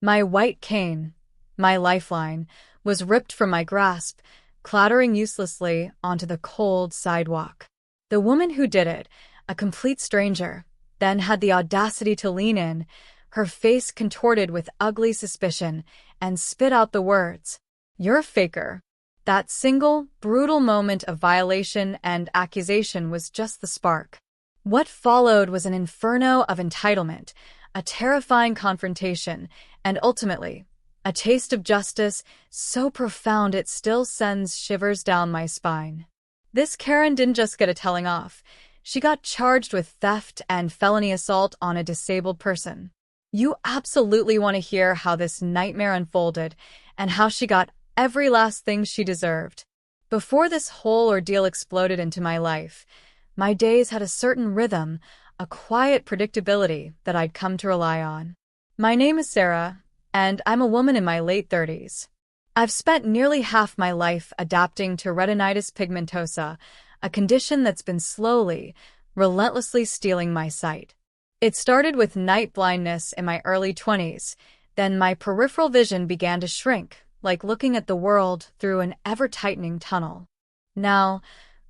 My white cane, my lifeline, was ripped from my grasp, clattering uselessly onto the cold sidewalk. The woman who did it, a complete stranger, then had the audacity to lean in, her face contorted with ugly suspicion, and spit out the words, "You're a faker." That single, brutal moment of violation and accusation was just the spark. What followed was an inferno of entitlement, a terrifying confrontation, and ultimately, a taste of justice so profound it still sends shivers down my spine. This Karen didn't just get a telling off. She got charged with theft and felony assault on a disabled person. You absolutely want to hear how this nightmare unfolded and how she got every last thing she deserved. Before this whole ordeal exploded into my life, my days had a certain rhythm, a quiet predictability that I'd come to rely on. My name is Sarah, and I'm a woman in my late 30s. I've spent nearly half my life adapting to retinitis pigmentosa, a condition that's been slowly, relentlessly stealing my sight. It started with night blindness in my early 20s, then my peripheral vision began to shrink, like looking at the world through an ever-tightening tunnel. Now,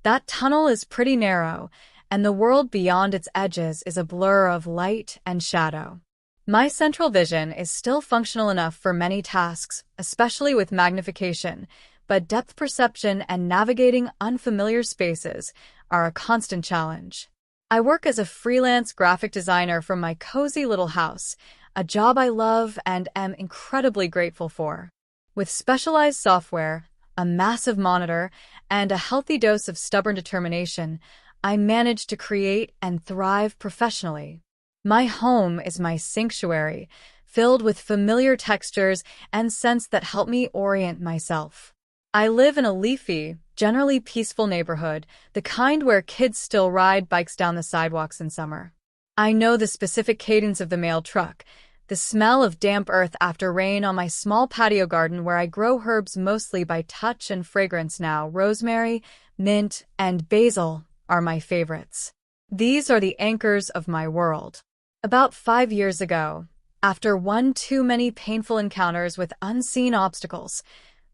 that tunnel is pretty narrow, and the world beyond its edges is a blur of light and shadow. My central vision is still functional enough for many tasks, especially with magnification, but depth perception and navigating unfamiliar spaces are a constant challenge. I work as a freelance graphic designer from my cozy little house, a job I love and am incredibly grateful for. With specialized software, a massive monitor, and a healthy dose of stubborn determination, I manage to create and thrive professionally. My home is my sanctuary, filled with familiar textures and scents that help me orient myself. I live in a leafy, generally peaceful neighborhood, the kind where kids still ride bikes down the sidewalks in summer. I know the specific cadence of the mail truck, the smell of damp earth after rain on my small patio garden where I grow herbs mostly by touch and fragrance now. Rosemary, mint, and basil are my favorites. These are the anchors of my world. About 5 years ago, after one too many painful encounters with unseen obstacles,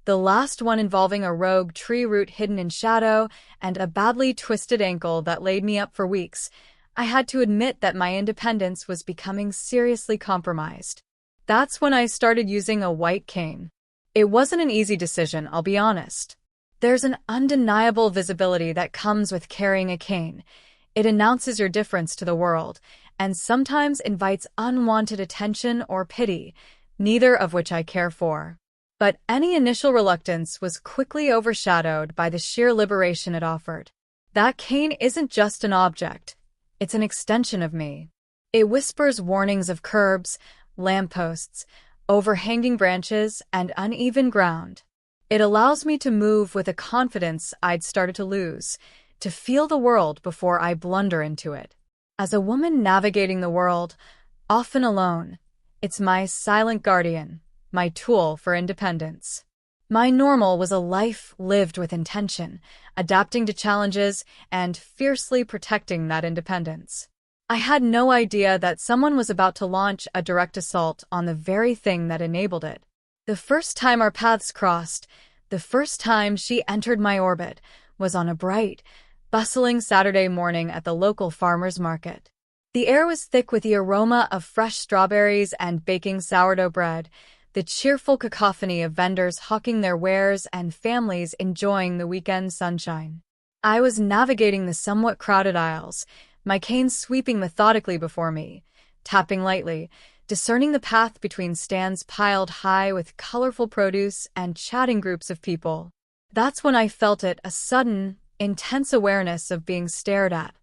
the last one involving a rogue tree root hidden in shadow and a badly twisted ankle that laid me up for weeks, I had to admit that my independence was becoming seriously compromised. That's when I started using a white cane. It wasn't an easy decision, I'll be honest. There's an undeniable visibility that comes with carrying a cane. It announces your difference to the world, and sometimes invites unwanted attention or pity, neither of which I care for. But any initial reluctance was quickly overshadowed by the sheer liberation it offered. That cane isn't just an object, it's an extension of me. It whispers warnings of curbs, lampposts, overhanging branches, and uneven ground. It allows me to move with a confidence I'd started to lose, to feel the world before I blunder into it. As a woman navigating the world, often alone, it's my silent guardian, my tool for independence. My normal was a life lived with intention, adapting to challenges and fiercely protecting that independence. I had no idea that someone was about to launch a direct assault on the very thing that enabled it. The first time our paths crossed, the first time she entered my orbit, was on a bright, bustling Saturday morning at the local farmer's market. The air was thick with the aroma of fresh strawberries and baking sourdough bread, the cheerful cacophony of vendors hawking their wares and families enjoying the weekend sunshine. I was navigating the somewhat crowded aisles, my cane sweeping methodically before me, tapping lightly, discerning the path between stands piled high with colorful produce and chatting groups of people. That's when I felt it, a sudden, intense awareness of being stared at.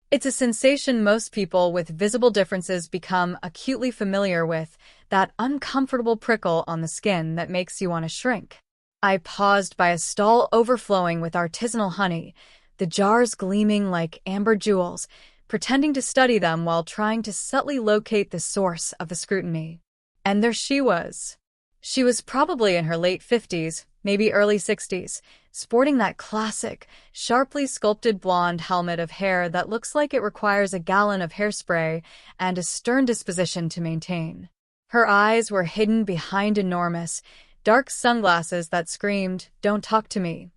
It's a sensation most people with visible differences become acutely familiar with, that uncomfortable prickle on the skin that makes you want to shrink. I paused by a stall overflowing with artisanal honey, the jars gleaming like amber jewels, pretending to study them while trying to subtly locate the source of the scrutiny. And there she was. She was probably in her late 50s, maybe early 60s, sporting that classic, sharply sculpted blonde helmet of hair that looks like it requires a gallon of hairspray and a stern disposition to maintain. Her eyes were hidden behind enormous, dark sunglasses that screamed, "Don't talk to me,"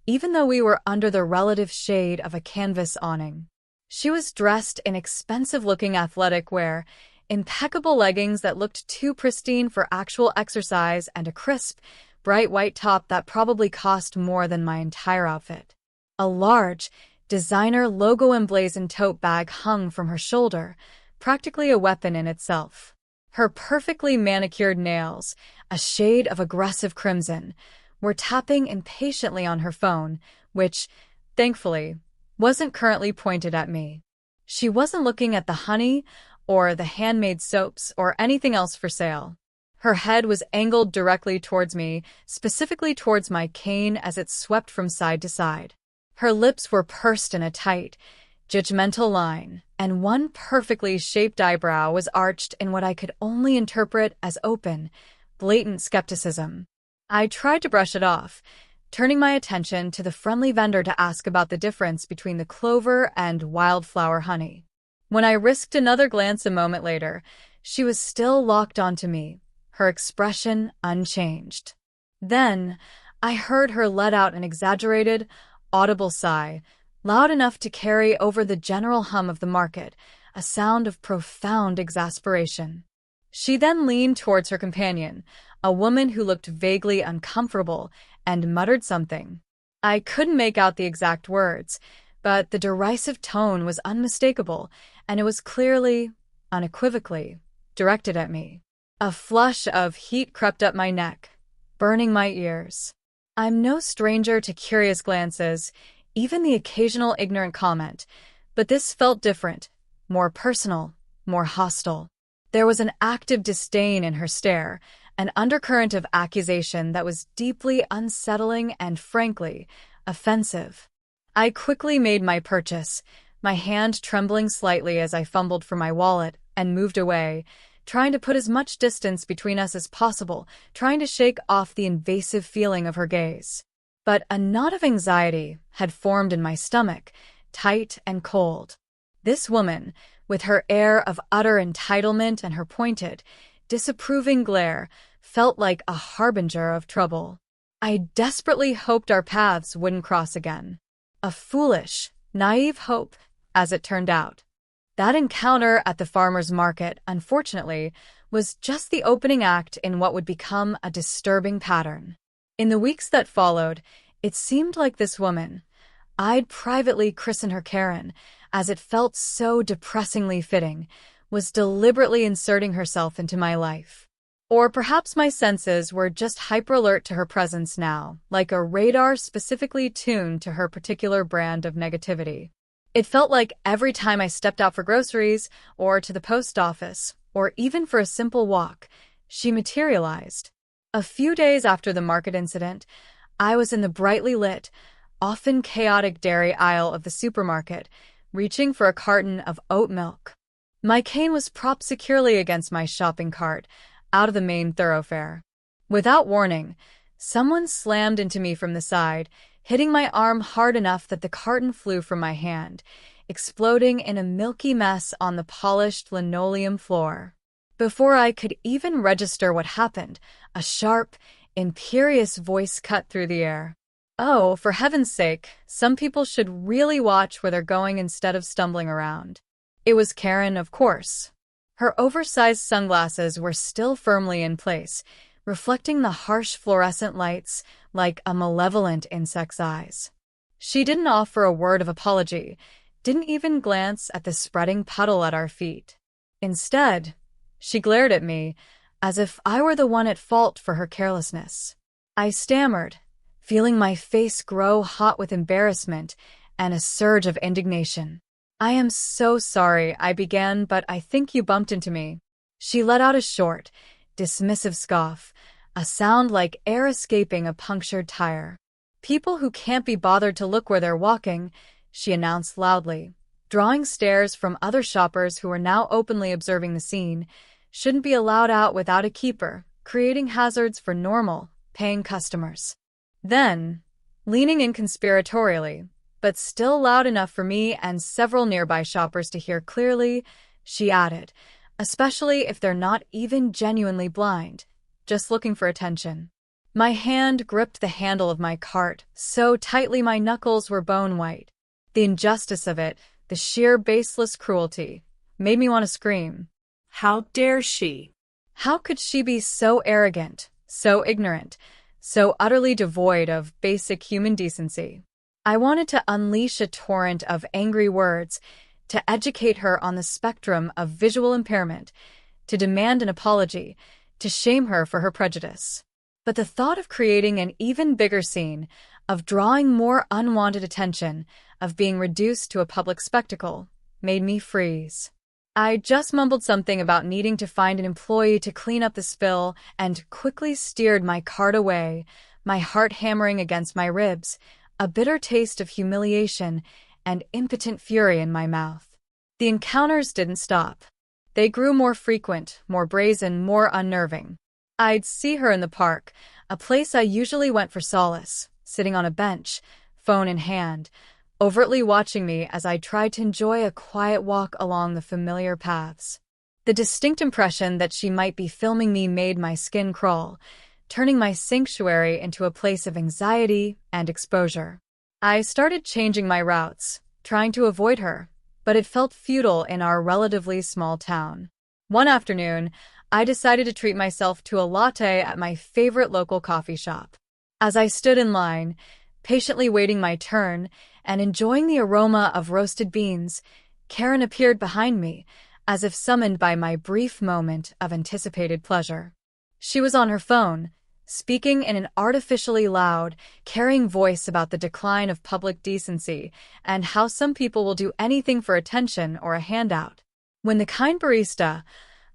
even though we were under the relative shade of a canvas awning. She was dressed in expensive-looking athletic wear, impeccable leggings that looked too pristine for actual exercise, and a crisp, bright white top that probably cost more than my entire outfit. A large, designer logo-emblazoned tote bag hung from her shoulder, practically a weapon in itself. Her perfectly manicured nails, a shade of aggressive crimson, were tapping impatiently on her phone, which, thankfully, wasn't currently pointed at me. She wasn't looking at the honey or the handmade soaps or anything else for sale. Her head was angled directly towards me, specifically towards my cane as it swept from side to side. Her lips were pursed in a tight, judgmental line, and one perfectly shaped eyebrow was arched in what I could only interpret as open, blatant skepticism. I tried to brush it off, turning my attention to the friendly vendor to ask about the difference between the clover and wildflower honey. When I risked another glance a moment later, she was still locked onto me, her expression unchanged. Then, I heard her let out an exaggerated, audible sigh, loud enough to carry over the general hum of the market, a sound of profound exasperation. She then leaned towards her companion, a woman who looked vaguely uncomfortable, and muttered something. I couldn't make out the exact words, but the derisive tone was unmistakable, and it was clearly, unequivocally, directed at me. A flush of heat crept up my neck, burning my ears. I'm no stranger to curious glances, even the occasional ignorant comment, but this felt different, more personal, more hostile. There was an active disdain in her stare, an undercurrent of accusation that was deeply unsettling and, frankly, offensive. I quickly made my purchase, my hand trembling slightly as I fumbled for my wallet, and moved away, trying to put as much distance between us as possible, trying to shake off the invasive feeling of her gaze. But a knot of anxiety had formed in my stomach, tight and cold. This woman, with her air of utter entitlement and her pointed, disapproving glare, felt like a harbinger of trouble. I desperately hoped our paths wouldn't cross again. A foolish, naive hope, as it turned out. That encounter at the farmer's market, unfortunately, was just the opening act in what would become a disturbing pattern. In the weeks that followed, it seemed like this woman, I'd privately christen her Karen, as it felt so depressingly fitting, was deliberately inserting herself into my life. Or perhaps my senses were just hyper-alert to her presence now, like a radar specifically tuned to her particular brand of negativity. It felt like every time I stepped out for groceries, or to the post office, or even for a simple walk, she materialized. A few days after the market incident, I was in the brightly lit, often chaotic dairy aisle of the supermarket, reaching for a carton of oat milk. My cane was propped securely against my shopping cart, out of the main thoroughfare. Without warning, someone slammed into me from the side, hitting my arm hard enough that the carton flew from my hand, exploding in a milky mess on the polished linoleum floor. Before I could even register what happened, a sharp, imperious voice cut through the air. Oh, for heaven's sake, some people should really watch where they're going instead of stumbling around. It was Karen, of course. Her oversized sunglasses were still firmly in place, reflecting the harsh fluorescent lights like a malevolent insect's eyes. She didn't offer a word of apology, didn't even glance at the spreading puddle at our feet. Instead, she glared at me, as if I were the one at fault for her carelessness. I stammered, feeling my face grow hot with embarrassment and a surge of indignation. "I am so sorry," I began, "but I think you bumped into me." She let out a short, dismissive scoff, a sound like air escaping a punctured tire. "People who can't be bothered to look where they're walking," she announced loudly, drawing stares from other shoppers who were now openly observing the scene, "shouldn't be allowed out without a keeper, creating hazards for normal, paying customers." Then, leaning in conspiratorially, but still loud enough for me and several nearby shoppers to hear clearly, she added, especially if they're not even genuinely blind, just looking for attention. My hand gripped the handle of my cart so tightly my knuckles were bone white. The injustice of it, the sheer baseless cruelty, made me want to scream. How dare she? How could she be so arrogant, so ignorant, so utterly devoid of basic human decency? I wanted to unleash a torrent of angry words, to educate her on the spectrum of visual impairment, to demand an apology, to shame her for her prejudice. But the thought of creating an even bigger scene, of drawing more unwanted attention, of being reduced to a public spectacle, made me freeze. I just mumbled something about needing to find an employee to clean up the spill and quickly steered my cart away, my heart hammering against my ribs, a bitter taste of humiliation and impotent fury in my mouth. The encounters didn't stop. They grew more frequent, more brazen, more unnerving. I'd see her in the park, a place I usually went for solace, sitting on a bench, phone in hand, overtly watching me as I tried to enjoy a quiet walk along the familiar paths. The distinct impression that she might be filming me made my skin crawl, turning my sanctuary into a place of anxiety and exposure. I started changing my routes, trying to avoid her, but it felt futile in our relatively small town. One afternoon, I decided to treat myself to a latte at my favorite local coffee shop. As I stood in line, patiently waiting my turn and enjoying the aroma of roasted beans, Karen appeared behind me, as if summoned by my brief moment of anticipated pleasure. She was on her phone, speaking in an artificially loud, carrying voice about the decline of public decency and how some people will do anything for attention or a handout. When the kind barista,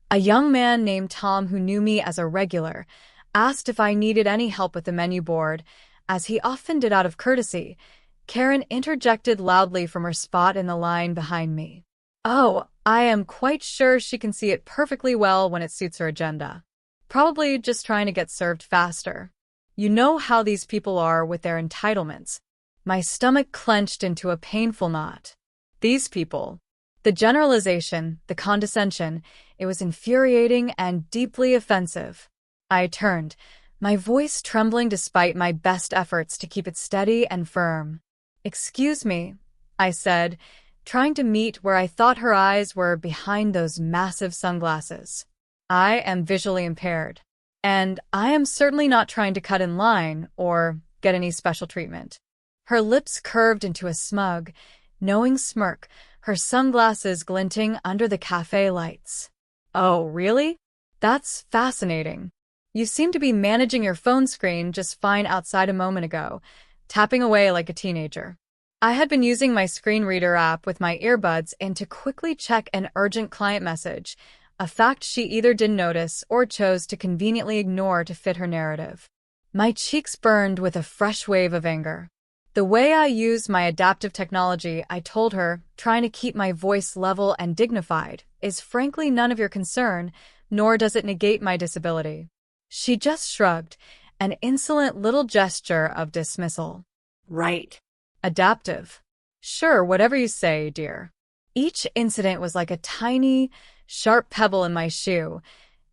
a young man named Tom who knew me as a regular, asked if I needed any help with the menu board, as he often did out of courtesy, Karen interjected loudly from her spot in the line behind me. "Oh, I am quite sure she can see it perfectly well when it suits her agenda. Probably just trying to get served faster. You know how these people are with their entitlements." My stomach clenched into a painful knot. These people. The generalization, the condescension, it was infuriating and deeply offensive. I turned, my voice trembling despite my best efforts to keep it steady and firm. "Excuse me," I said, trying to meet where I thought her eyes were behind those massive sunglasses. "I am visually impaired, and I am certainly not trying to cut in line or get any special treatment." Her lips curved into a smug, knowing smirk, her sunglasses glinting under the cafe lights. "Oh, really? That's fascinating. You seem to be managing your phone screen just fine outside a moment ago, tapping away like a teenager." I had been using my screen reader app with my earbuds in to quickly check an urgent client message, a fact she either didn't notice or chose to conveniently ignore to fit her narrative. My cheeks burned with a fresh wave of anger. "The way I use my adaptive technology," I told her, trying to keep my voice level and dignified, "is frankly none of your concern, nor does it negate my disability." She just shrugged, an insolent little gesture of dismissal. "Right. Adaptive. Sure, whatever you say, dear." Each incident was like a tiny, sharp pebble in my shoe,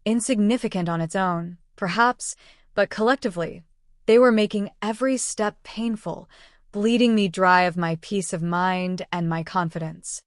insignificant on its own, perhaps, but collectively, they were making every step painful, bleeding me dry of my peace of mind and my confidence.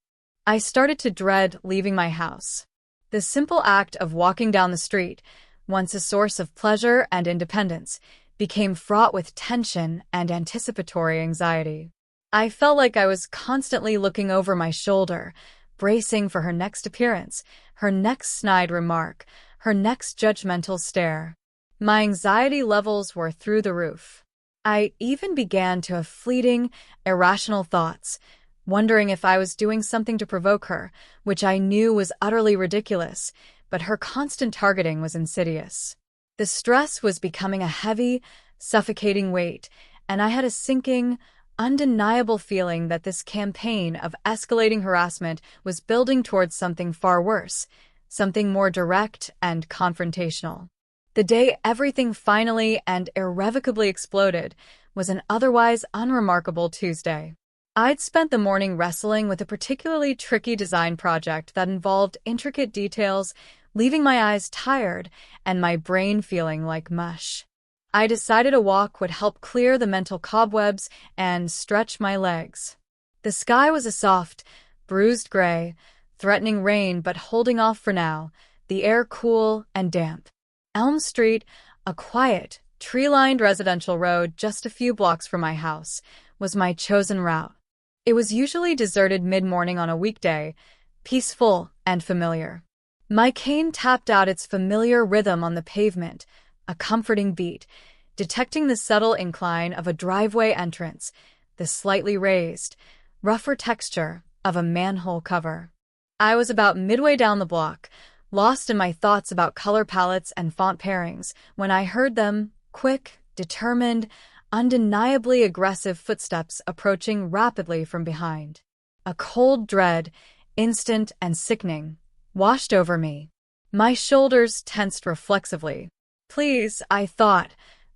I started to dread leaving my house. The simple act of walking down the street, once a source of pleasure and independence, became fraught with tension and anticipatory anxiety. I felt like I was constantly looking over my shoulder, bracing for her next appearance, her next snide remark, her next judgmental stare. My anxiety levels were through the roof. I even began to have fleeting, irrational thoughts, wondering if I was doing something to provoke her, which I knew was utterly ridiculous, but her constant targeting was insidious. The stress was becoming a heavy, suffocating weight, and I had a sinking, undeniable feeling that this campaign of escalating harassment was building towards something far worse, something more direct and confrontational. The day everything finally and irrevocably exploded was an otherwise unremarkable Tuesday. I'd spent the morning wrestling with a particularly tricky design project that involved intricate details, leaving my eyes tired and my brain feeling like mush. I decided a walk would help clear the mental cobwebs and stretch my legs. The sky was a soft, bruised gray, threatening rain but holding off for now, the air cool and damp. Elm Street, a quiet, tree-lined residential road just a few blocks from my house, was my chosen route. It was usually deserted mid-morning on a weekday, peaceful and familiar. My cane tapped out its familiar rhythm on the pavement, a comforting beat, detecting the subtle incline of a driveway entrance, the slightly raised, rougher texture of a manhole cover. I was about midway down the block, lost in my thoughts about color palettes and font pairings, when I heard them, quick, determined, undeniably aggressive footsteps approaching rapidly from behind. A cold dread, instant and sickening, washed over me. My shoulders tensed reflexively. Please, I thought,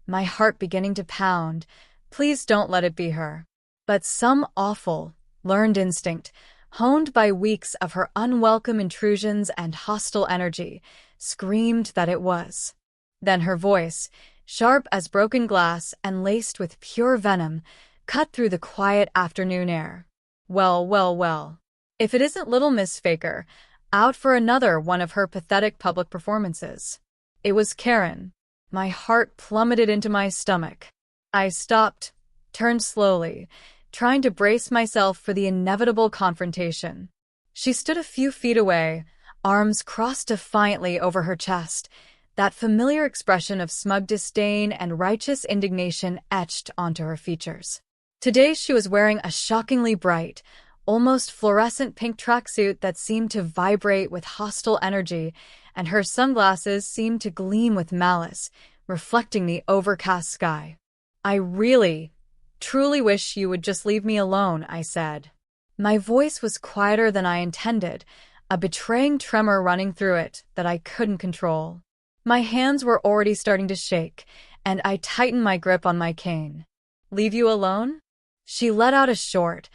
my heart beginning to pound, please don't let it be her. But some awful, learned instinct, honed by weeks of her unwelcome intrusions and hostile energy, screamed that it was. Then her voice, sharp as broken glass and laced with pure venom, cut through the quiet afternoon air. Well, well, well. If it isn't little Miss Faker, out for another one of her pathetic public performances. It was Karen. My heart plummeted into my stomach. I stopped, turned slowly, trying to brace myself for the inevitable confrontation. She stood a few feet away, arms crossed defiantly over her chest, that familiar expression of smug disdain and righteous indignation etched onto her features. Today she was wearing a shockingly bright, almost fluorescent pink tracksuit that seemed to vibrate with hostile energy, and her sunglasses seemed to gleam with malice, reflecting the overcast sky. I really, truly wish you would just leave me alone, I said. My voice was quieter than I intended, a betraying tremor running through it that I couldn't control. My hands were already starting to shake, and I tightened my grip on my cane. Leave you alone? She let out a short,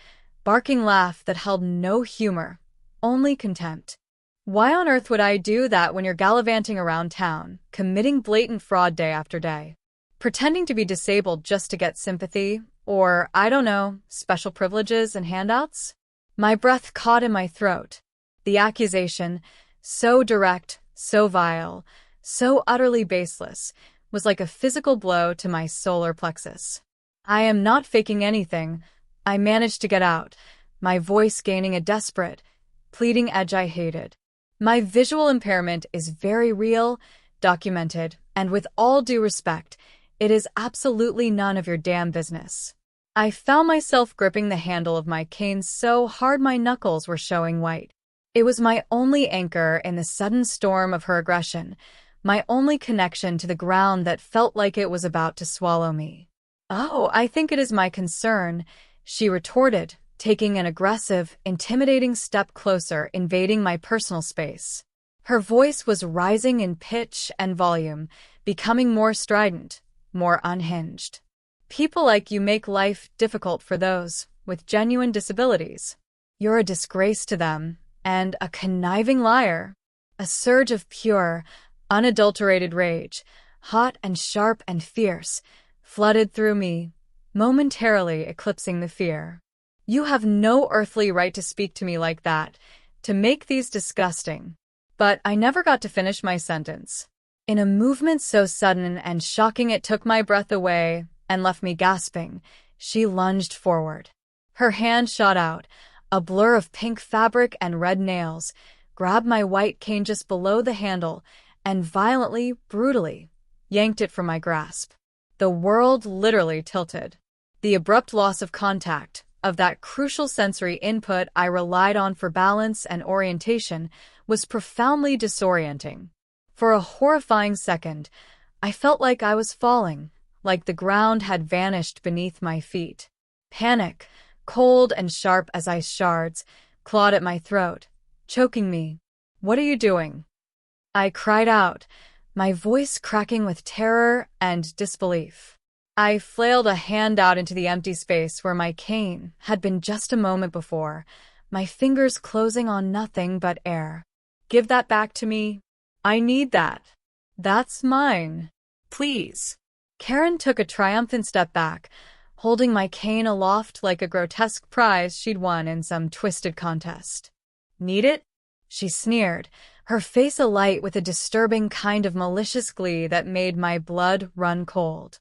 barking laugh that held no humor, only contempt. Why on earth would I do that when you're gallivanting around town, committing blatant fraud day after day? Pretending to be disabled just to get sympathy, or, I don't know, special privileges and handouts? My breath caught in my throat. The accusation, so direct, so vile, so utterly baseless, was like a physical blow to my solar plexus. I am not faking anything, I managed to get out, my voice gaining a desperate, pleading edge I hated. My visual impairment is very real, documented, and with all due respect, it is absolutely none of your damn business. I found myself gripping the handle of my cane so hard my knuckles were showing white. It was my only anchor in the sudden storm of her aggression, my only connection to the ground that felt like it was about to swallow me. Oh, I think it is my concern, she retorted, taking an aggressive, intimidating step closer, invading my personal space. Her voice was rising in pitch and volume, becoming more strident, more unhinged. People like you make life difficult for those with genuine disabilities. You're a disgrace to them, and a conniving liar. A surge of pure, unadulterated rage, hot and sharp and fierce, flooded through me, momentarily eclipsing the fear. You have no earthly right to speak to me like that, to make these disgusting. But I never got to finish my sentence. In a movement so sudden and shocking it took my breath away and left me gasping, she lunged forward. Her hand shot out, a blur of pink fabric and red nails, grabbed my white cane just below the handle, and violently, brutally, yanked it from my grasp. The world literally tilted. The abrupt loss of contact, of that crucial sensory input I relied on for balance and orientation, was profoundly disorienting. For a horrifying second, I felt like I was falling, like the ground had vanished beneath my feet. Panic, cold and sharp as ice shards, clawed at my throat, choking me. "What are you doing?" I cried out, my voice cracking with terror and disbelief. I flailed a hand out into the empty space where my cane had been just a moment before, my fingers closing on nothing but air. Give that back to me. I need that. That's mine. Please. Karen took a triumphant step back, holding my cane aloft like a grotesque prize she'd won in some twisted contest. Need it? She sneered, her face alight with a disturbing kind of malicious glee that made my blood run cold.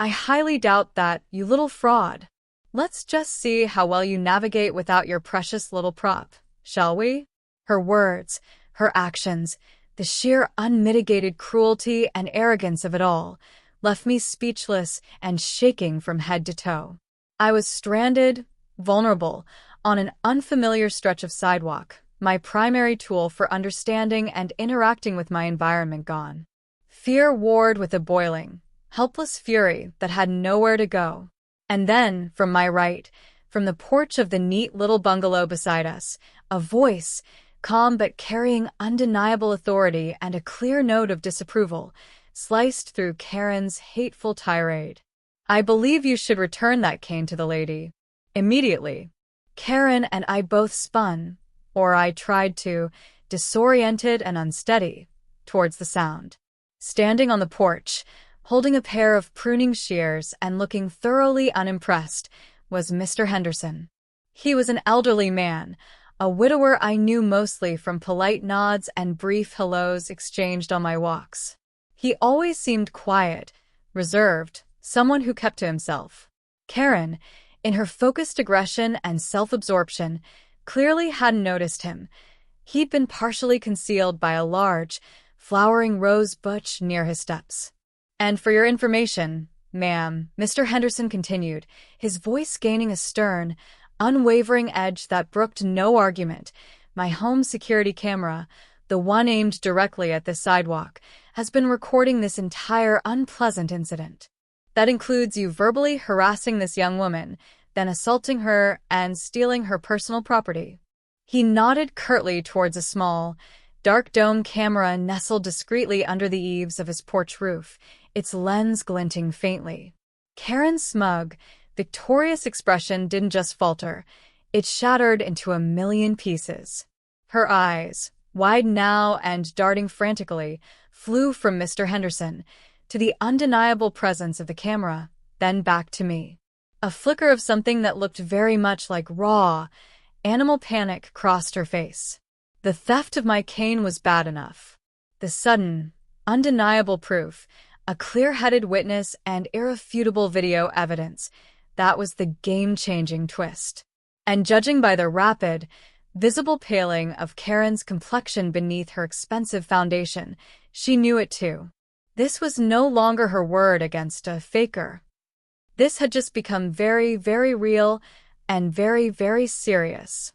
I highly doubt that, you little fraud. Let's just see how well you navigate without your precious little prop, shall we? Her words, her actions, the sheer unmitigated cruelty and arrogance of it all, left me speechless and shaking from head to toe. I was stranded, vulnerable, on an unfamiliar stretch of sidewalk, my primary tool for understanding and interacting with my environment gone. Fear warred with a boiling, helpless fury that had nowhere to go. And then, from my right, from the porch of the neat little bungalow beside us, a voice, calm but carrying undeniable authority and a clear note of disapproval, sliced through Karen's hateful tirade. I believe you should return that cane to the lady. Immediately. Karen and I both spun, or I tried to, disoriented and unsteady, towards the sound. Standing on the porch, holding a pair of pruning shears and looking thoroughly unimpressed, was Mr. Henderson. He was an elderly man, a widower I knew mostly from polite nods and brief hellos exchanged on my walks. He always seemed quiet, reserved, someone who kept to himself. Karen, in her focused aggression and self-absorption, clearly hadn't noticed him. He'd been partially concealed by a large, flowering rose bush near his steps. And for your information, ma'am, Mr. Henderson continued, his voice gaining a stern, unwavering edge that brooked no argument, my home security camera, the one aimed directly at this sidewalk, has been recording this entire unpleasant incident. That includes you verbally harassing this young woman, then assaulting her and stealing her personal property. He nodded curtly towards a small, dark dome camera nestled discreetly under the eaves of his porch roof, its lens glinting faintly. Karen's smug, victorious expression didn't just falter, it shattered into a million pieces. Her eyes, wide now and darting frantically, flew from Mr. Henderson to the undeniable presence of the camera, then back to me. A flicker of something that looked very much like raw, animal panic crossed her face. The theft of my cane was bad enough. The sudden, undeniable proof, a clear-headed witness and irrefutable video evidence, that was the game-changing twist. And judging by the rapid, visible paling of Karen's complexion beneath her expensive foundation, she knew it too. This was no longer her word against a faker. This had just become very, very real and very, very serious.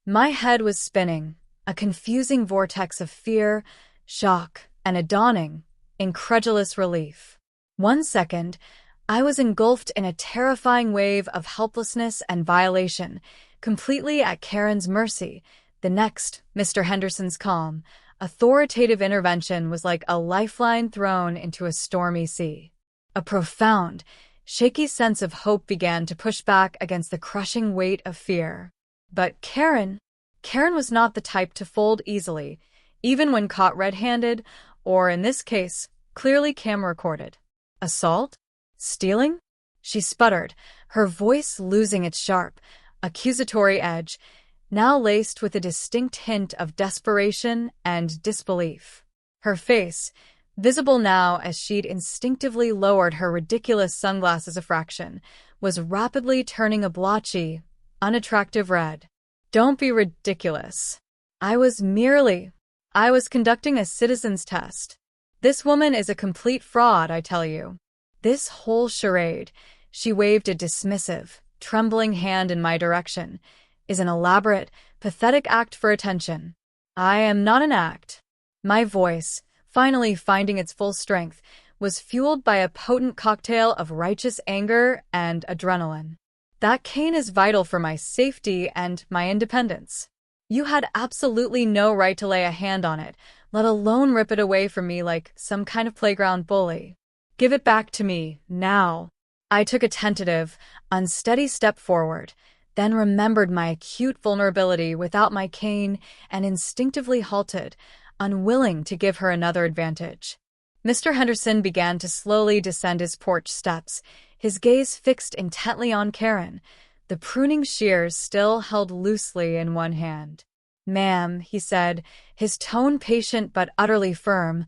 My head was spinning, a confusing vortex of fear, shock, and a dawning, incredulous relief. 1 second, I was engulfed in a terrifying wave of helplessness and violation, completely at Karen's mercy. The next, Mr. Henderson's calm, authoritative intervention was like a lifeline thrown into a stormy sea. A profound, shaky sense of hope began to push back against the crushing weight of fear. But Karen was not the type to fold easily, even when caught red-handed, or in this case, clearly camera-recorded. Assault? Stealing? She sputtered, her voice losing its sharp, accusatory edge, now laced with a distinct hint of desperation and disbelief. Her face, visible now as she'd instinctively lowered her ridiculous sunglasses a fraction, was rapidly turning a blotchy, unattractive red. Don't be ridiculous. I was conducting a citizen's test. This woman is a complete fraud, I tell you. This whole charade, she waved a dismissive, trembling hand in my direction, is an elaborate, pathetic act for attention. I am not an act. My voice, finally finding its full strength, was fueled by a potent cocktail of righteous anger and adrenaline. That cane is vital for my safety and my independence. You had absolutely no right to lay a hand on it, let alone rip it away from me like some kind of playground bully. Give it back to me, now. I took a tentative, unsteady step forward, then remembered my acute vulnerability without my cane and instinctively halted, unwilling to give her another advantage. Mr. Henderson began to slowly descend his porch steps, his gaze fixed intently on Karen, the pruning shears still held loosely in one hand. "Ma'am," he said, his tone patient but utterly firm,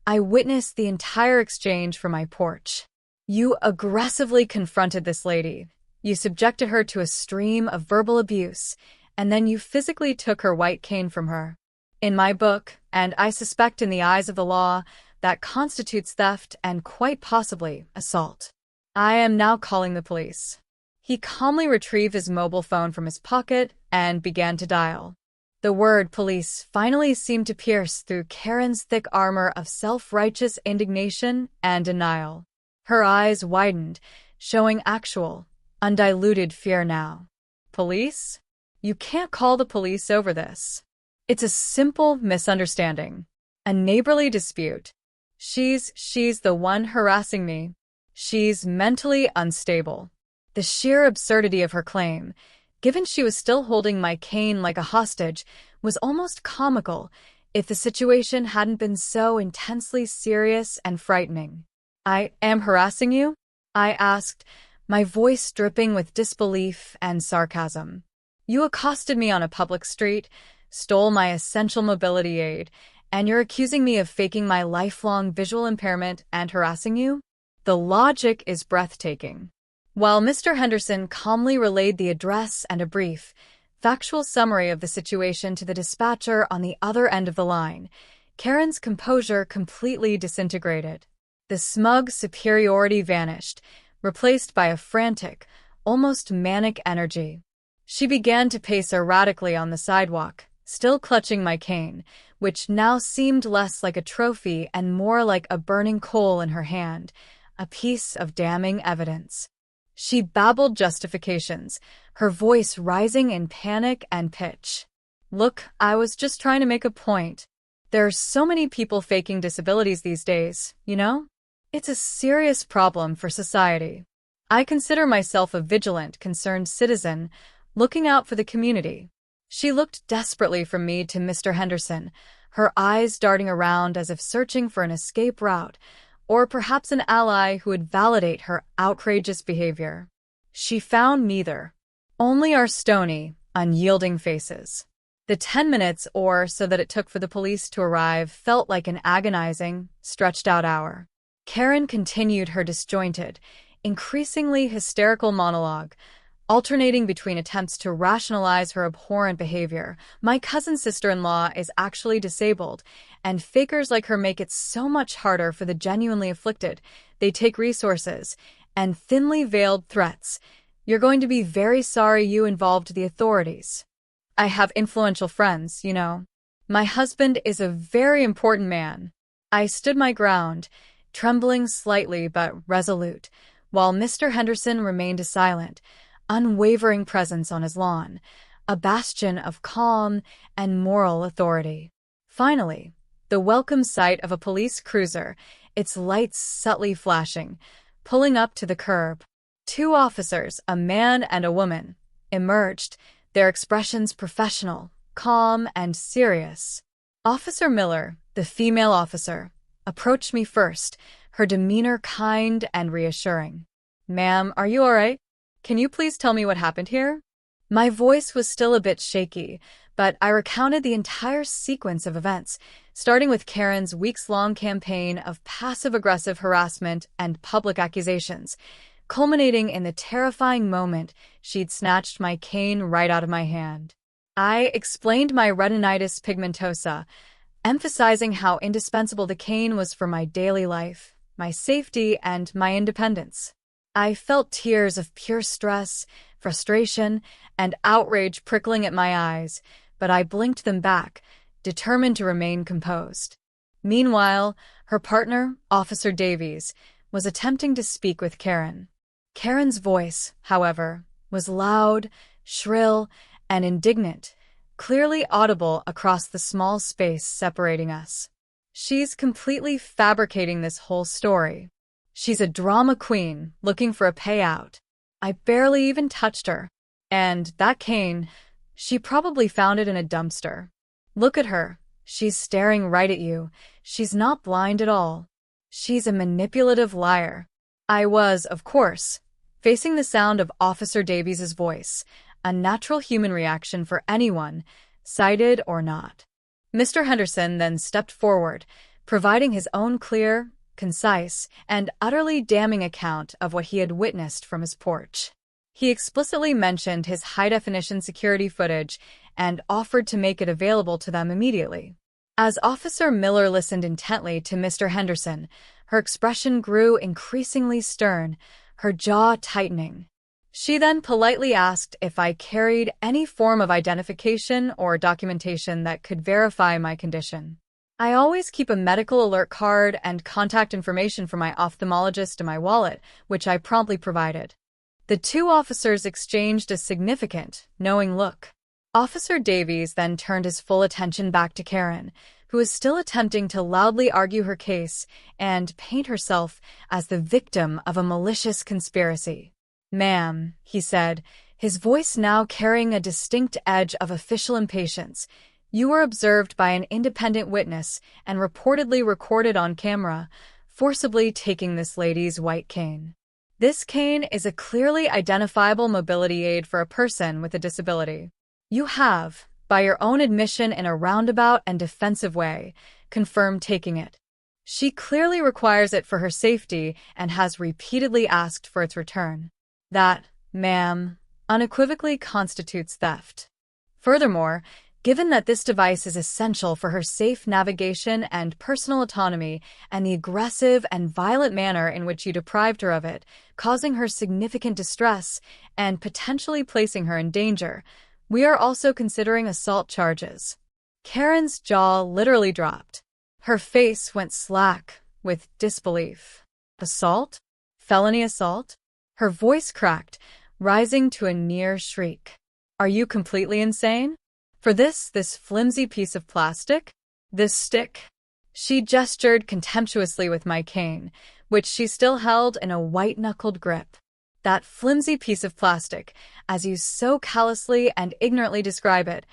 "I witnessed the entire exchange from my porch. You aggressively confronted this lady. You subjected her to a stream of verbal abuse, and then you physically took her white cane from her. In my book, and I suspect in the eyes of the law, that constitutes theft and quite possibly assault. I am now calling the police." He calmly retrieved his mobile phone from his pocket and began to dial. The word police finally seemed to pierce through Karen's thick armor of self-righteous indignation and denial. Her eyes widened, showing actual, undiluted fear now. "Police? You can't call the police over this. It's a simple misunderstanding. A neighborly dispute. She's the one harassing me. She's mentally unstable." The sheer absurdity of her claim, given she was still holding my cane like a hostage, was almost comical if the situation hadn't been so intensely serious and frightening. "I am harassing you?" I asked, my voice dripping with disbelief and sarcasm. "You accosted me on a public street, stole my essential mobility aid, and you're accusing me of faking my lifelong visual impairment and harassing you? The logic is breathtaking." While Mr. Henderson calmly relayed the address and a brief, factual summary of the situation to the dispatcher on the other end of the line, Karen's composure completely disintegrated. The smug superiority vanished, replaced by a frantic, almost manic energy. She began to pace erratically on the sidewalk, still clutching my cane, which now seemed less like a trophy and more like a burning coal in her hand, a piece of damning evidence. She babbled justifications, her voice rising in panic and pitch. "Look, I was just trying to make a point. There are so many people faking disabilities these days, you know? It's a serious problem for society. I consider myself a vigilant, concerned citizen, looking out for the community." She looked desperately from me to Mr. Henderson, her eyes darting around as if searching for an escape route, or perhaps an ally who would validate her outrageous behavior. She found neither. Only our stony, unyielding faces. The 10 minutes or so that it took for the police to arrive felt like an agonizing, stretched-out hour. Karen continued her disjointed, increasingly hysterical monologue, alternating between attempts to rationalize her abhorrent behavior. "My cousin's sister-in-law is actually disabled, and fakers like her make it so much harder for the genuinely afflicted. They take resources and thinly veiled threats. You're going to be very sorry you involved the authorities. I have influential friends, you know. My husband is a very important man." I stood my ground, trembling slightly but resolute, while Mr. Henderson remained silent, unwavering presence on his lawn, a bastion of calm and moral authority. Finally, the welcome sight of a police cruiser, its lights subtly flashing, pulling up to the curb. 2 officers, a man and a woman, emerged, their expressions professional, calm, and serious. Officer Miller, the female officer, approached me first, her demeanor kind and reassuring. "Ma'am, are you all right? Can you please tell me what happened here?" My voice was still a bit shaky, but I recounted the entire sequence of events, starting with Karen's weeks-long campaign of passive-aggressive harassment and public accusations, culminating in the terrifying moment she'd snatched my cane right out of my hand. I explained my retinitis pigmentosa, emphasizing how indispensable the cane was for my daily life, my safety, and my independence. I felt tears of pure stress, frustration, and outrage prickling at my eyes, but I blinked them back, determined to remain composed. Meanwhile, her partner, Officer Davies, was attempting to speak with Karen. Karen's voice, however, was loud, shrill, and indignant, clearly audible across the small space separating us. "She's completely fabricating this whole story. She's a drama queen looking for a payout. I barely even touched her. And that cane, she probably found it in a dumpster. Look at her. She's staring right at you. She's not blind at all. She's a manipulative liar. I was, of course, facing the sound of Officer Davies's voice, a natural human reaction for anyone, cited or not. Mr. Henderson then stepped forward, providing his own clear, concise, and utterly damning account of what he had witnessed from his porch. He explicitly mentioned his high-definition security footage and offered to make it available to them immediately. As Officer Miller listened intently to Mr. Henderson, her expression grew increasingly stern, her jaw tightening. She then politely asked if I carried any form of identification or documentation that could verify my condition. I always keep a medical alert card and contact information for my ophthalmologist in my wallet, which I promptly provided. The two officers exchanged a significant, knowing look. Officer Davies then turned his full attention back to Karen, who was still attempting to loudly argue her case and paint herself as the victim of a malicious conspiracy. "Ma'am," he said, his voice now carrying a distinct edge of official impatience, "you were observed by an independent witness and reportedly recorded on camera, forcibly taking this lady's white cane. This cane is a clearly identifiable mobility aid for a person with a disability. You have, by your own admission in a roundabout and defensive way, confirmed taking it. She clearly requires it for her safety and has repeatedly asked for its return. That, ma'am, unequivocally constitutes theft. Furthermore, given that this device is essential for her safe navigation and personal autonomy and the aggressive and violent manner in which you deprived her of it, causing her significant distress and potentially placing her in danger, we are also considering assault charges." Karen's jaw literally dropped. Her face went slack with disbelief. Assault? Felony assault? Her voice cracked, rising to a near shriek. "Are you completely insane? For this flimsy piece of plastic? This stick?" She gestured contemptuously with my cane, which she still held in a white-knuckled grip. "That flimsy piece of plastic, as you so callously and ignorantly describe it,"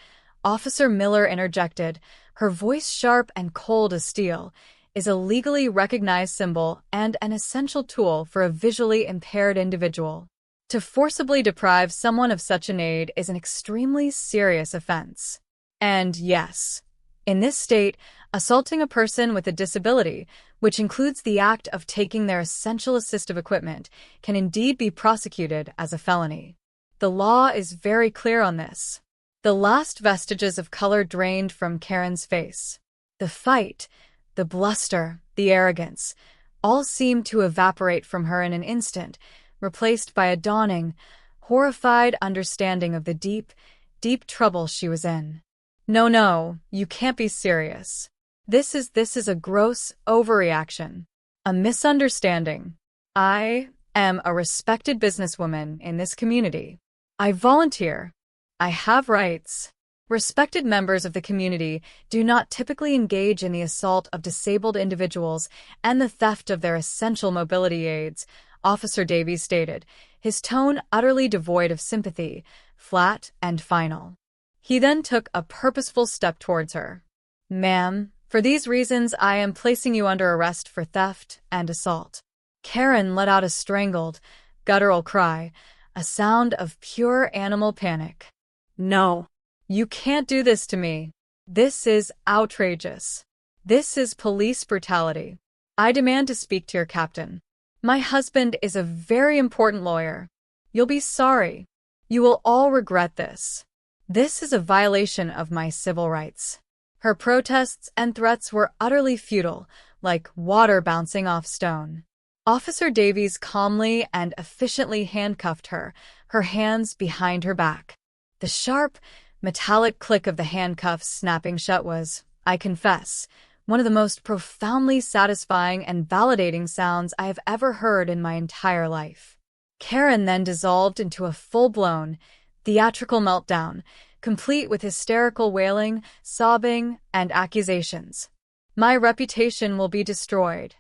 Officer Miller interjected, her voice sharp and cold as steel, "is a legally recognized symbol and an essential tool for a visually impaired individual. To forcibly deprive someone of such an aid is an extremely serious offense. And yes, in this state, assaulting a person with a disability, which includes the act of taking their essential assistive equipment, can indeed be prosecuted as a felony. The law is very clear on this." The last vestiges of color drained from Karen's face. The fight, the bluster, the arrogance, all seemed to evaporate from her in an instant, replaced by a dawning, horrified understanding of the deep, deep trouble she was in. No, you can't be serious. This is a gross overreaction. A misunderstanding. I am a respected businesswoman in this community. I volunteer. I have rights. Respected members of the community do not typically engage in the assault of disabled individuals and the theft of their essential mobility aids, Officer Davies stated, his tone utterly devoid of sympathy, flat and final. He then took a purposeful step towards her. "Ma'am, for these reasons I am placing you under arrest for theft and assault." Karen let out a strangled, guttural cry, a sound of pure animal panic. "No. You can't do this to me. This is outrageous. This is police brutality. I demand to speak to your captain. My husband is a very important lawyer. You'll be sorry. You will all regret this. This is a violation of my civil rights." Her protests and threats were utterly futile, like water bouncing off stone. Officer Davies calmly and efficiently handcuffed her, her hands behind her back. The sharp, metallic click of the handcuffs snapping shut was, I confess, one of the most profoundly satisfying and validating sounds I have ever heard in my entire life. Karen then dissolved into a full-blown, theatrical meltdown, complete with hysterical wailing, sobbing, and accusations. "My reputation will be destroyed.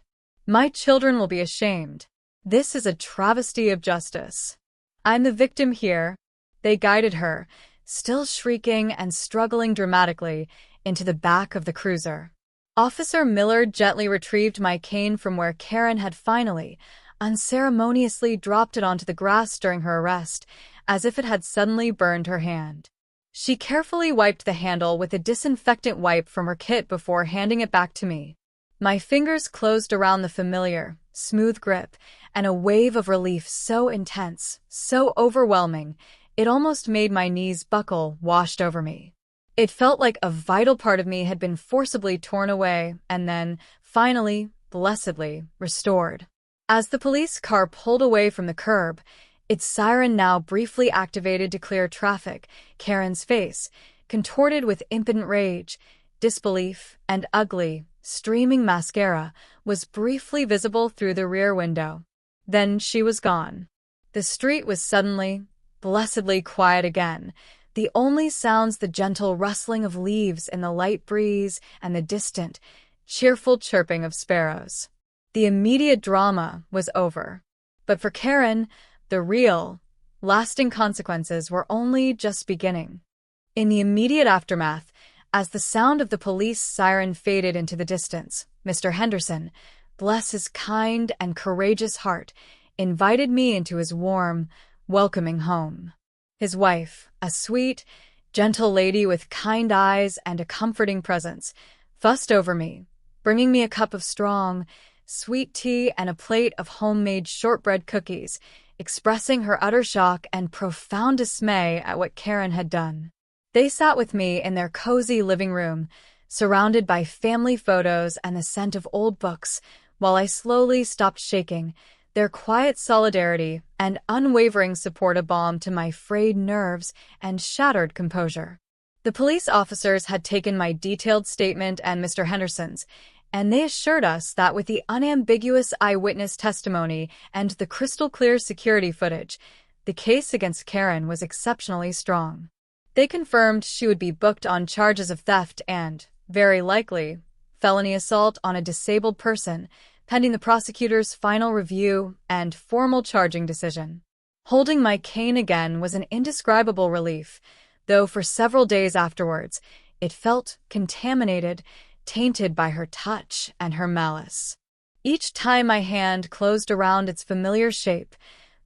My children will be ashamed. This is a travesty of justice. I'm the victim here. They guided her, still shrieking and struggling dramatically, into the back of the cruiser. Officer Miller gently retrieved my cane from where Karen had finally, unceremoniously dropped it onto the grass during her arrest, as if it had suddenly burned her hand. She carefully wiped the handle with a disinfectant wipe from her kit before handing it back to me. My fingers closed around the familiar, smooth grip, and a wave of relief so intense, so overwhelming, it almost made my knees buckle, washed over me. It felt like a vital part of me had been forcibly torn away and then, finally, blessedly, restored. As the police car pulled away from the curb, its siren now briefly activated to clear traffic, Karen's face, contorted with impotent rage, disbelief, and ugly, streaming mascara, was briefly visible through the rear window. Then she was gone. The street was suddenly, blessedly quiet again, the only sounds the gentle rustling of leaves in the light breeze and the distant, cheerful chirping of sparrows. The immediate drama was over. But for Karen, the real, lasting consequences were only just beginning. In the immediate aftermath, as the sound of the police siren faded into the distance, Mr. Henderson, bless his kind and courageous heart, invited me into his warm, welcoming home. His wife, a sweet, gentle lady with kind eyes and a comforting presence, fussed over me, bringing me a cup of strong, sweet tea and a plate of homemade shortbread cookies, expressing her utter shock and profound dismay at what Karen had done. They sat with me in their cozy living room, surrounded by family photos and the scent of old books, while I slowly stopped shaking, their quiet solidarity and unwavering support a balm to my frayed nerves and shattered composure. The police officers had taken my detailed statement and Mr. Henderson's, and they assured us that with the unambiguous eyewitness testimony and the crystal-clear security footage, the case against Karen was exceptionally strong. They confirmed she would be booked on charges of theft and, very likely, felony assault on a disabled person, pending the prosecutor's final review and formal charging decision. Holding my cane again was an indescribable relief, though for several days afterwards, it felt contaminated, tainted by her touch and her malice. Each time my hand closed around its familiar shape,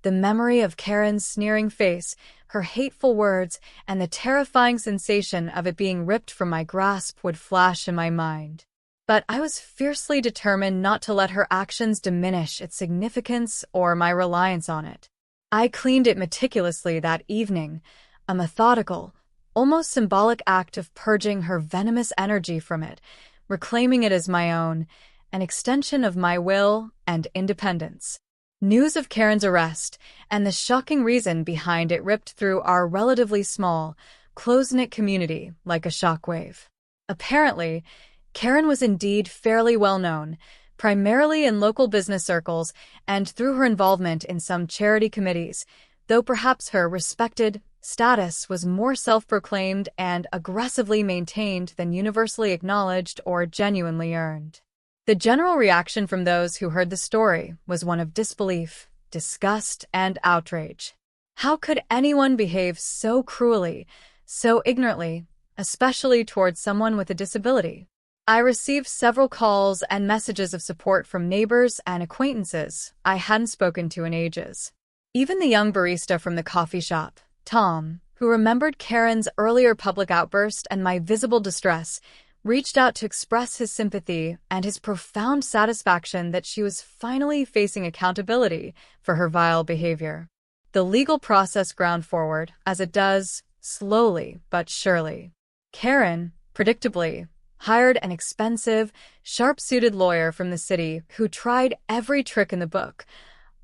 the memory of Karen's sneering face, her hateful words, and the terrifying sensation of it being ripped from my grasp would flash in my mind. But I was fiercely determined not to let her actions diminish its significance or my reliance on it. I cleaned it meticulously that evening, a methodical, almost symbolic act of purging her venomous energy from it, reclaiming it as my own, an extension of my will and independence. News of Karen's arrest and the shocking reason behind it ripped through our relatively small, close-knit community like a shockwave. Apparently, Karen was indeed fairly well known, primarily in local business circles and through her involvement in some charity committees, though perhaps her respected status was more self-proclaimed and aggressively maintained than universally acknowledged or genuinely earned. The general reaction from those who heard the story was one of disbelief, disgust, and outrage. How could anyone behave so cruelly, so ignorantly, especially towards someone with a disability? I received several calls and messages of support from neighbors and acquaintances I hadn't spoken to in ages. Even the young barista from the coffee shop, Tom, who remembered Karen's earlier public outburst and my visible distress, reached out to express his sympathy and his profound satisfaction that she was finally facing accountability for her vile behavior. The legal process ground forward, as it does, slowly but surely. Karen, predictably, hired an expensive, sharp-suited lawyer from the city who tried every trick in the book,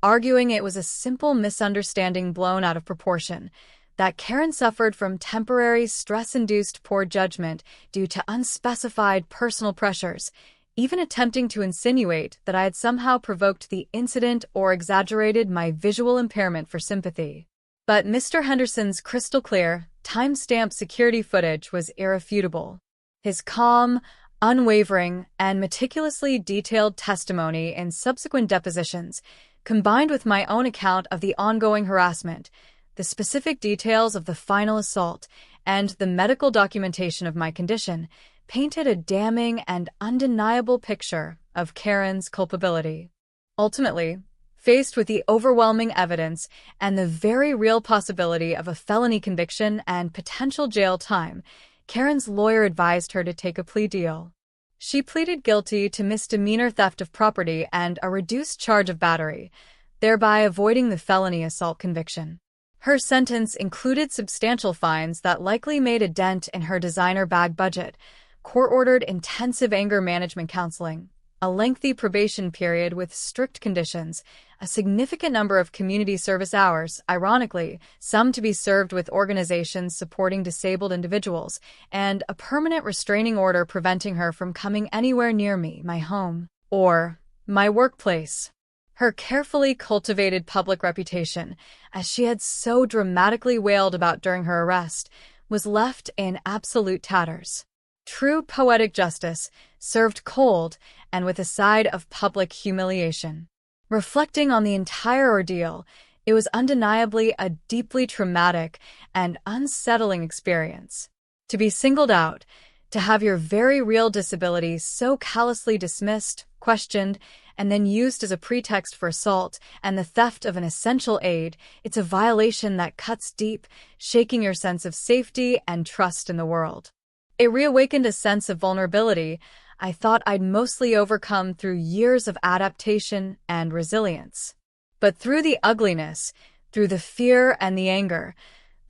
arguing it was a simple misunderstanding blown out of proportion, that Karen suffered from temporary stress-induced poor judgment due to unspecified personal pressures, even attempting to insinuate that I had somehow provoked the incident or exaggerated my visual impairment for sympathy. But Mr. Henderson's crystal-clear, time-stamped security footage was irrefutable. His calm, unwavering, and meticulously detailed testimony in subsequent depositions, combined with my own account of the ongoing harassment, the specific details of the final assault, and the medical documentation of my condition, painted a damning and undeniable picture of Karen's culpability. Ultimately, faced with the overwhelming evidence and the very real possibility of a felony conviction and potential jail time, Karen's lawyer advised her to take a plea deal. She pleaded guilty to misdemeanor theft of property and a reduced charge of battery, thereby avoiding the felony assault conviction. Her sentence included substantial fines that likely made a dent in her designer bag budget, court-ordered intensive anger management counseling, a lengthy probation period with strict conditions, a significant number of community service hours, ironically, some to be served with organizations supporting disabled individuals, and a permanent restraining order preventing her from coming anywhere near me, my home, or my workplace. Her carefully cultivated public reputation, as she had so dramatically wailed about during her arrest, was left in absolute tatters. True poetic justice, served cold and with a side of public humiliation. Reflecting on the entire ordeal, it was undeniably a deeply traumatic and unsettling experience. To be singled out, to have your very real disability so callously dismissed, questioned, and then used as a pretext for assault and the theft of an essential aid, it's a violation that cuts deep, shaking your sense of safety and trust in the world. It reawakened a sense of vulnerability I thought I'd mostly overcome through years of adaptation and resilience. But through the ugliness, through the fear and the anger,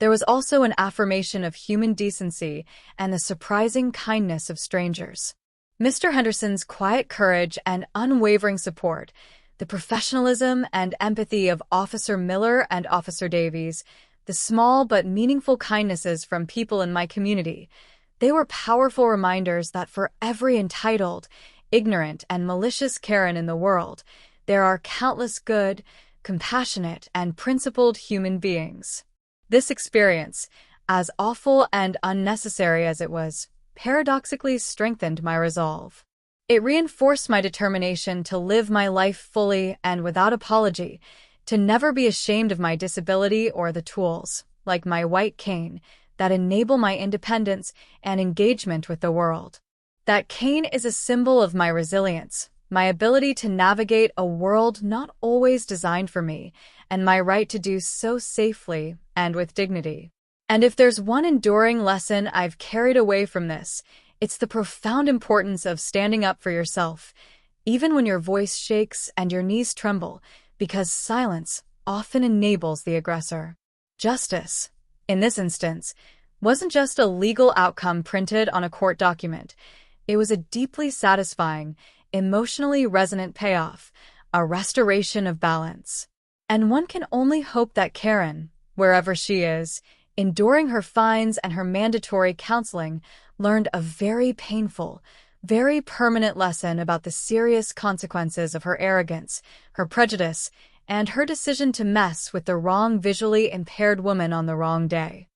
there was also an affirmation of human decency and the surprising kindness of strangers. Mr. Henderson's quiet courage and unwavering support, the professionalism and empathy of Officer Miller and Officer Davies, the small but meaningful kindnesses from people in my community, they were powerful reminders that for every entitled, ignorant, and malicious Karen in the world, there are countless good, compassionate, and principled human beings. This experience, as awful and unnecessary as it was, paradoxically strengthened my resolve. It reinforced my determination to live my life fully and without apology, to never be ashamed of my disability or the tools, like my white cane, that enable my independence and engagement with the world. That cane is a symbol of my resilience, my ability to navigate a world not always designed for me, and my right to do so safely and with dignity. And if there's one enduring lesson I've carried away from this, it's the profound importance of standing up for yourself, even when your voice shakes and your knees tremble, because silence often enables the aggressor. Justice, in this instance, wasn't just a legal outcome printed on a court document. It was a deeply satisfying, emotionally resonant payoff, a restoration of balance. And one can only hope that Karen, wherever she is, enduring her fines and her mandatory counseling, learned a very painful, very permanent lesson about the serious consequences of her arrogance, her prejudice, and her decision to mess with the wrong visually impaired woman on the wrong day.